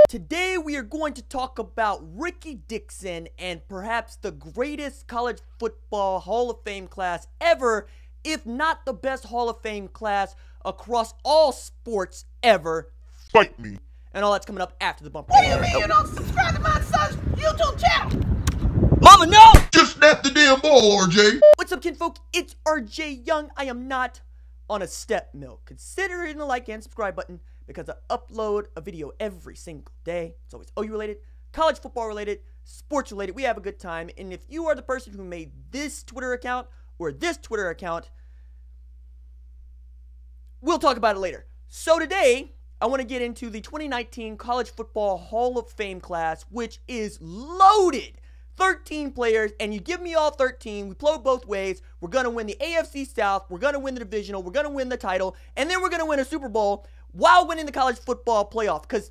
Today we are going to talk about Rickey Dixon and perhaps the greatest college football Hall of Fame class ever, if not the best Hall of Fame class across all sports ever. Fight me. And all that's coming up after the bumper. What do you mean you don't subscribe to my son's YouTube channel? Mama, no! Just snap the damn ball, RJ. What's up, kinfolk? It's RJ Young. I am not on a step mill. Consider hitting the like and subscribe button because I upload a video every single day. It's always OU related, college football related, sports related. We have a good time. And if you are the person who made this Twitter account or this Twitter account, we'll talk about it later. So today, I want to get into the 2019 College Football Hall of Fame class, which is loaded. 13 players, and you give me all 13. We play both ways. We're going to win the AFC South. We're going to win the divisional. We're going to win the title. And then we're going to win a Super Bowl while winning the college football playoff, because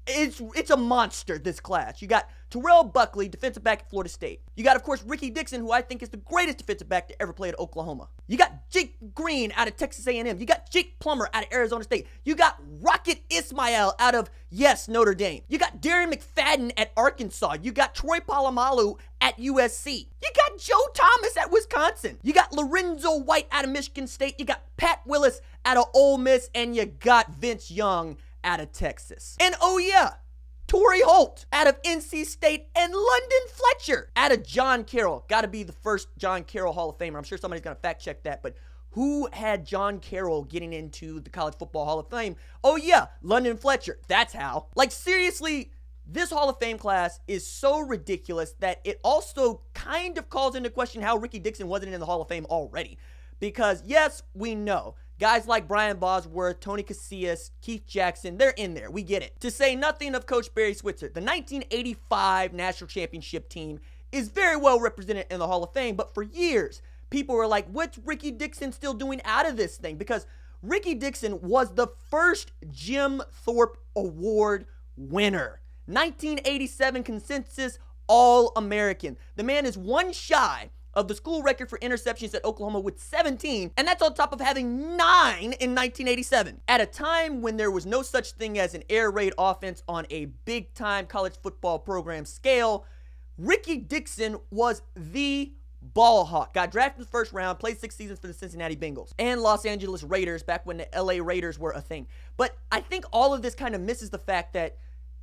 it's a monster, this class. You got Terrell, Buckley, defensive back at Florida State. You got, of course, Ricky Dixon, who I think is the greatest defensive back to ever play at Oklahoma. You got Jake Green out of Texas A&M. You got Jake Plummer out of Arizona State. You got Raghib Ismail out of, yes, Notre Dame. You got Darren McFadden at Arkansas. You got Polamalu at USC. You got Joe Thomas at Wisconsin. You got Lorenzo White out of Michigan State. You got Pat Willis out of Ole Miss. And you got Vince Young out of Texas. And oh yeah, Torry Holt out of NC State, and London Fletcher out of John Carroll. Got to be the first John Carroll Hall of Famer. I'm sure somebody's going to fact check that, but who had John Carroll getting into the College Football Hall of Fame? Oh yeah, London Fletcher. That's how. Like, seriously, this Hall of Fame class is so ridiculous that it also kind of calls into question how Rickey Dixon wasn't in the Hall of Fame already. Because yes, we know guys like Brian Bosworth, Tony Casillas, Keith Jackson, they're in there. We get it. To say nothing of Coach Barry Switzer, the 1985 National Championship team is very well represented in the Hall of Fame, but for years, people were like, what's Rickey Dixon still doing out of this thing? Because Rickey Dixon was the first Jim Thorpe Award winner. 1987 consensus All-American. The man is one shy of the school record for interceptions at Oklahoma with 17, and that's on top of having 9 in 1987. At a time when there was no such thing as an air raid offense on a big-time college football program scale, Rickey Dixon was the ball hawk. Got drafted in the first round, played 6 seasons for the Cincinnati Bengals and Los Angeles Raiders back when the LA Raiders were a thing. But I think all of this kind of misses the fact that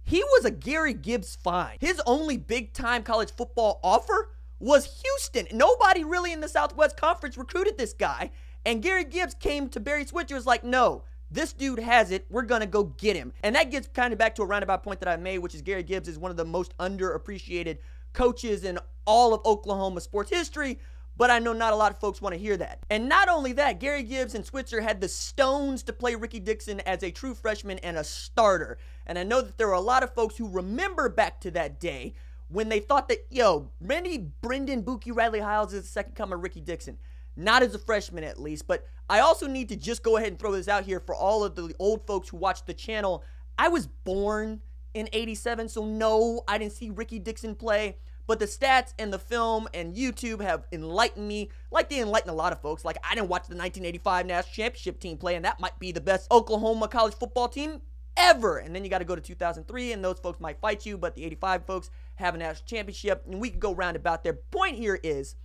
he was a Gary Gibbs find. His only big-time college football offer was Houston. Nobody really in the Southwest Conference recruited this guy. And Gary Gibbs came to Barry Switzer and was like, no, this dude has it. We're going to go get him. And that gets kind of back to a roundabout point that I made, which is Gary Gibbs is one of the most underappreciated coaches in all of Oklahoma sports history. But I know not a lot of folks want to hear that. And not only that, Gary Gibbs and Switzer had the stones to play Rickey Dixon as a true freshman and a starter. And I know that there are a lot of folks who remember back to that day when they thought that, yo, Brendan Buki Riley Hiles is the second coming of Rickey Dixon. Not as a freshman, at least. But I also need to just go ahead and throw this out here for all of the old folks who watch the channel. I was born in 87, so no, I didn't see Rickey Dixon play. But the stats and the film and YouTube have enlightened me, like they enlighten a lot of folks. Like, I didn't watch the 1985 National Championship team play, and that might be the best Oklahoma college football team ever. And then you got to go to 2003, and those folks might fight you, but the 85 folks have a national championship, and we can go round about their point here is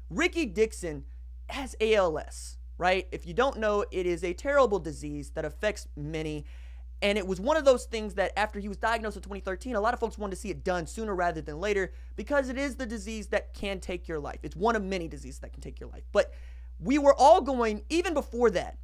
Rickey Dixon has ALS, right? If you don't know, it is a terrible disease that affects many, and it was one of those things that after he was diagnosed in 2013, a lot of folks wanted to see it done sooner rather than later because it is the disease that can take your life. It's one of many diseases that can take your life. But we were all going, even before that,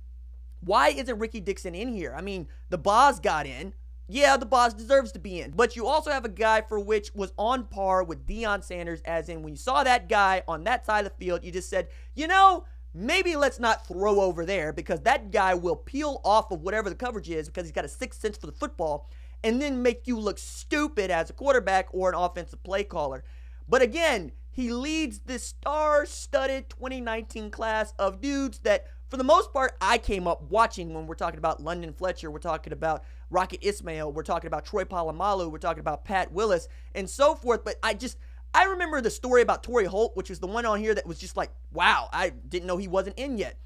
why isn't Rickey Dixon in here? I mean, the Boz got in. Yeah, the Boz deserves to be in. But you also have a guy for which was on par with Deion Sanders, as in when you saw that guy on that side of the field, you just said, you know, maybe let's not throw over there because that guy will peel off of whatever the coverage is because he's got a sixth sense for the football and then make you look stupid as a quarterback or an offensive play caller. But again, he leads this star-studded 2019 class of dudes that, for the most part, I came up watching when we're talking about London Fletcher, we're talking about Raghib Ismail, we're talking about Polamalu, we're talking about Pat Willis, and so forth. But I remember the story about Torry Holt, which was the one on here that was just like, wow, I didn't know he wasn't in yet.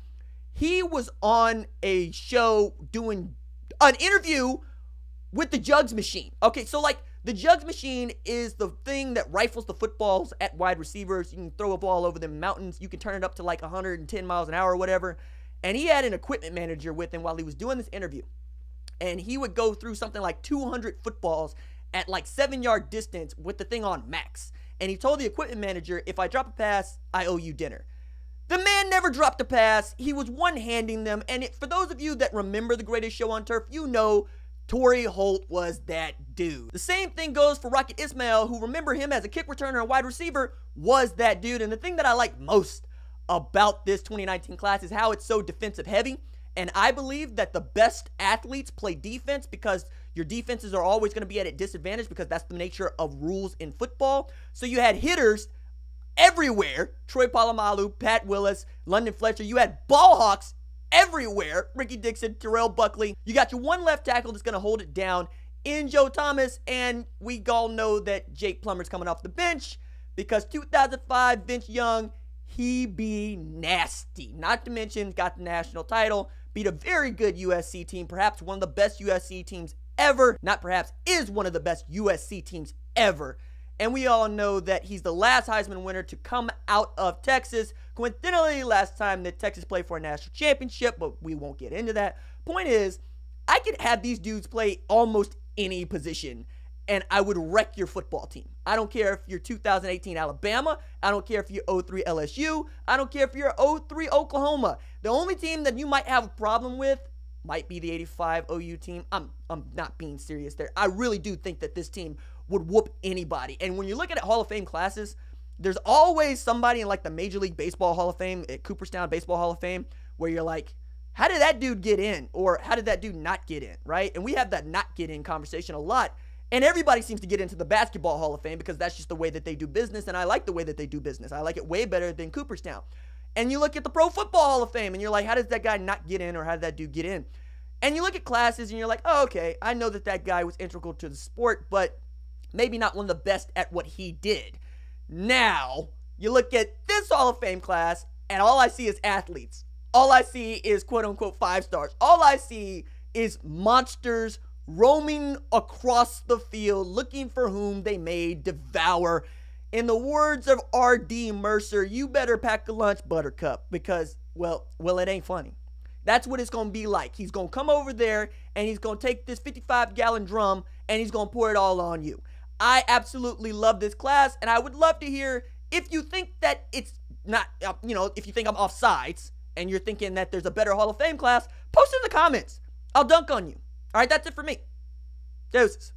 He was on a show doing an interview with the jugs machine. Okay, so like the jugs machine is the thing that rifles the footballs at wide receivers. You can throw a ball over the mountains. You can turn it up to like 110 miles an hour or whatever. And he had an equipment manager with him while he was doing this interview. And he would go through something like 200 footballs at like 7-yard distance with the thing on max. And he told the equipment manager, if I drop a pass, I owe you dinner. The man never dropped a pass. He was one-handing them. And for those of you that remember The Greatest Show on Turf, you know Torry Holt was that dude. The same thing goes for Rocket Ismail, who, remember him as a kick returner and wide receiver, was that dude. And the thing that I like most about this 2019 class is how it's so defensive heavy. And I believe that the best athletes play defense because your defenses are always going to be at a disadvantage because that's the nature of rules in football. So you had hitters everywhere. Troy Polamalu, Pat Willis, London Fletcher. You had ball hawks everywhere. Rickey Dixon, Terrell, Buckley. You got your one left tackle that's going to hold it down in Joe Thomas. And we all know that Jake Plummer's coming off the bench because 2005 Vince Young, he be nasty. Not to mention got the national title, beat a very good USC team, perhaps one of the best USC teams ever. Not perhaps, is one of the best USC teams ever. And we all know that he's the last Heisman winner to come out of Texas. Coincidentally, last time that Texas played for a national championship, but we won't get into that. Point is, I could have these dudes play almost any position, and I would wreck your football team. I don't care if you're 2018 Alabama. I don't care if you're 03 LSU. I don't care if you're 03 Oklahoma. The only team that you might have a problem with might be the 85 OU team. I'm not being serious there. I really do think that this team would whoop anybody. And when you're looking at Hall of Fame classes, there's always somebody in like the Major League Baseball Hall of Fame, at Cooperstown Baseball Hall of Fame, where you're like, how did that dude get in? Or how did that dude not get in, right? And we have that not get in conversation a lot. And everybody seems to get into the Basketball Hall of Fame because that's just the way that they do business. And I like the way that they do business. I like it way better than Cooperstown. And you look at the Pro Football Hall of Fame and you're like, how does that guy not get in, or how did that dude get in? And you look at classes and you're like, oh, okay, I know that that guy was integral to the sport, but maybe not one of the best at what he did. Now, you look at this Hall of Fame class and all I see is athletes. All I see is quote-unquote 5 stars. All I see is monsters roaming across the field looking for whom they may devour. In the words of R.D. Mercer, you better pack a lunch, Buttercup, because, well, it ain't funny. That's what it's going to be like. He's going to come over there and he's going to take this 55-gallon drum and he's going to pour it all on you. I absolutely love this class, and I would love to hear if you think that it's not, if you think I'm off sides and you're thinking that there's a better Hall of Fame class, post in the comments. I'll dunk on you. All right, that's it for me. Deuces.